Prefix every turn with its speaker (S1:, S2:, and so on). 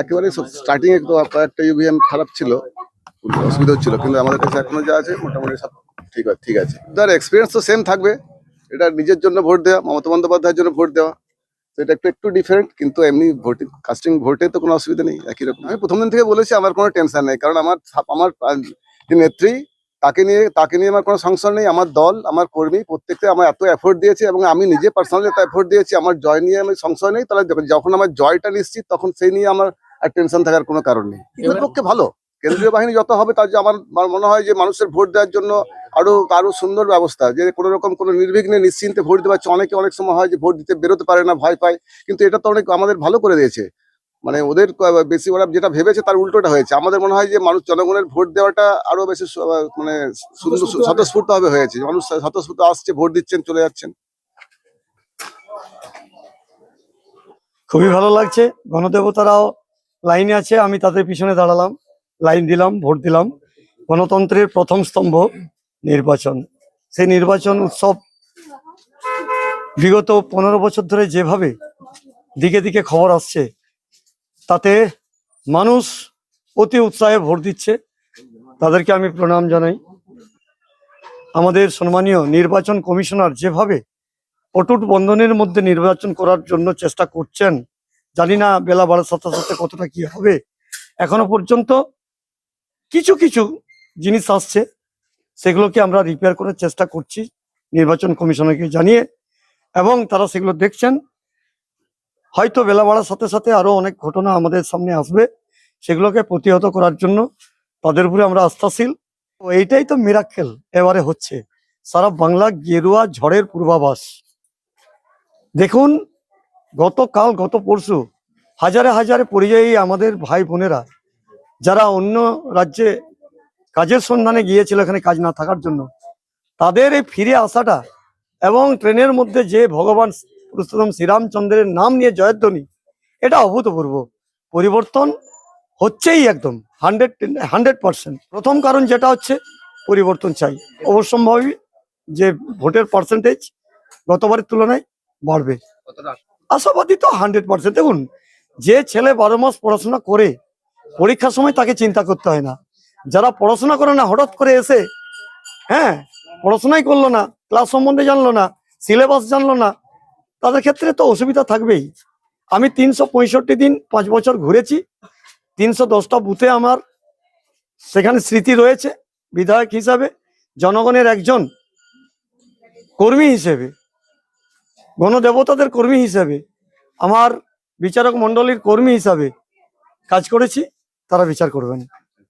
S1: একেবারে স্টার্টিং এ তো একটা ইভিএম খারাপ ছিল, অসুবিধা হচ্ছিল, কিন্তু আমাদের কাছে এখনো যা আছে মোটামুটি সব ঠিক আছে। তার এক্সপিরিয়েন্স তো সেম থাকবে, এটা নিজের জন্য ভোট দেওয়া, মমতা বন্দ্যোপাধ্যায়ের জন্য ভোট দেওয়া, তো এটা একটু ডিফারেন্ট, কিন্তু এমনি ভোটিং কাস্টিং ভোটে তো কোনো অসুবিধা নেই, একই রকম। আমি প্রথম দিন থেকে বলেছি আমার কোনো টেনশন নেই, কারণ আমার আমার যে নেত্রী তাকে নিয়ে আমার কোনো সংশয় নেই। আমার দল, আমার কর্মী প্রত্যেকটা আমার এত এফোর্ট দিয়েছে এবং আমি নিজে পার্সোনালি এত এফোর্ট দিয়েছি, আমার জয় নিয়ে আমি সংশয় নেই। তাহলে যখন আমার জয়টা নিশ্চিত, তখন সেই নিয়ে আমার আর টেনশন থাকার কোনো কারণ নেই। এর পক্ষে ভালো কেন্দ্রীয় বাহিনী যত হবে, তার যে আমার মনে হয় যে মানুষের ভোট দেওয়ার জন্য আরো সুন্দর ব্যবস্থা, যে কোনো রকম কোনো নির্বিঘ্নে নিশ্চিন্তে ভোট দিতে পারছে। অনেক সময় হয় যে ভোট দিতে বেরোতে পারে না, ভয় পায়, কিন্তু এটা তো অনেক আমাদের ভালো করে দিয়েছে। মানে ওদের বেশি ওরা যেটা ভেবেছে তার উল্টোটা হয়েছে। আমাদের মনে হয় যে মানুষ জনগণের ভোট দেওয়াটা আরো বেশি মানে স্বতঃস্ফূর্ত ভাবে হয়েছে। মানুষ স্বতঃস্ফূর্ত আসছে, ভোট দিচ্ছেন, চলে যাচ্ছেন।
S2: খুবই ভালো লাগছে। গণদেবতারাও লাইনে আছে, আমি তাদের পিছনে দাঁড়ালাম, লাইন দিলাম, ভোট দিলাম। গণতন্ত্রের প্রথম স্তম্ভ নির্বাচন। সেই নির্বাচন উৎসব বিগত 15 বছর ধরে যেভাবে দিকে দিকে খবর আসছে, তাতে মানুষ অতি উৎসাহে ভোট দিচ্ছে, তাদেরকে আমি প্রণাম জানাই। আমাদের সম্মানীয় নির্বাচন কমিশনার যেভাবে অটুট বন্ধনের মধ্যে নির্বাচন করার জন্য চেষ্টা করছেন, জানি না বেলা বাড়ার সাথে সাথে কতটা কি হবে। এখনো পর্যন্ত কিছু কিছু জিনিস আসছে, সেগুলোকে আমরা রিপেয়ার করার চেষ্টা করছি নির্বাচন কমিশনারকে জানিয়ে, এবং তারা সেগুলো দেখছেন। হয়তো বেলা বাড়ার সাথে সাথে আরো অনেক ঘটনা আমাদের সামনে আসবে, সেগুলোকে প্রতিহত করার জন্য তাদের উপরে আমরা আস্থাশীল। এইটাই তো মিরাক্কেল এবারে হচ্ছে, সারা বাংলা গেরুয়া ঝড়ের পূর্বাভাস। দেখুন, গত পরশু হাজারে হাজারে পরিযায়ী আমাদের ভাই বোনেরা, যারা অন্য রাজ্যে কাজের সন্ধানে গিয়েছিল এখানে কাজ না থাকার জন্য, তাদের এই ফিরে আসাটা এবং ট্রেনের মধ্যে যে ভগবান পুরুষোত্তম শ্রীরামচন্দ্রের নাম নিয়ে জয়ধ্বনি, এটা অভূতপূর্ব পরিবর্তন হচ্ছেই, একদম 100%। প্রথম কারণ যেটা হচ্ছে পরিবর্তন চাই, অবশ্যম্ভাবী যে ভোটের পার্সেন্টেজ গতবারের তুলনায় বাড়বে, আশাবাদী তো 100%। দেখুন, যে ছেলে 12 মাস পড়াশোনা করে পরীক্ষার সময় তাকে চিন্তা করতে হয় না। যারা পড়াশোনা করে না, হঠাৎ করে এসে পড়াশোনাই করলো না, ক্লাস সম্বন্ধে জানলো না, সিলেবাস জানলো না, তাদের ক্ষেত্রে তো অসুবিধা থাকবেই। আমি 365 দিন 5 বছর ঘুরেছি, 310টা বুথে আমার সেখানে স্মৃতি রয়েছে। বিধায়ক হিসাবে, জনগণের একজন কর্মী হিসেবে, গণদেবতাদের কর্মী হিসেবে, আমার বিচারক মন্ডলীর কর্মী হিসাবে কাজ করেছি, তারা বিচার করবেন।